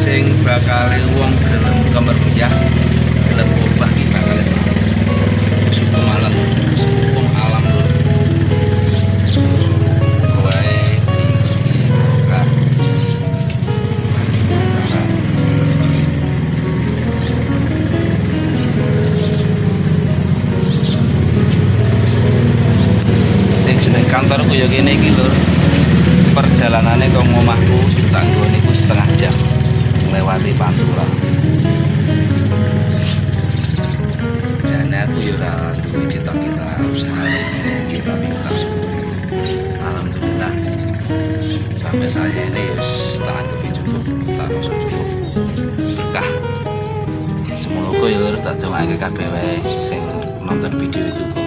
Sing bakal wong gelem kemeruyah gelem obah iki bakal sukum alam lur wae iki barokah sing jeneng kantorku ya kene iki lur, perjalanannya ke omahku Sutanggo niku setengah jam lewati Pantura. Jane aku ya ora duwe cita-cita usaha iki tapi harus alhamdulillah sampai saya ini wis tak anggap cukup, tak rasa cukup berkah. Semoga ya tak dongake kabeh wae sing nonton video itu.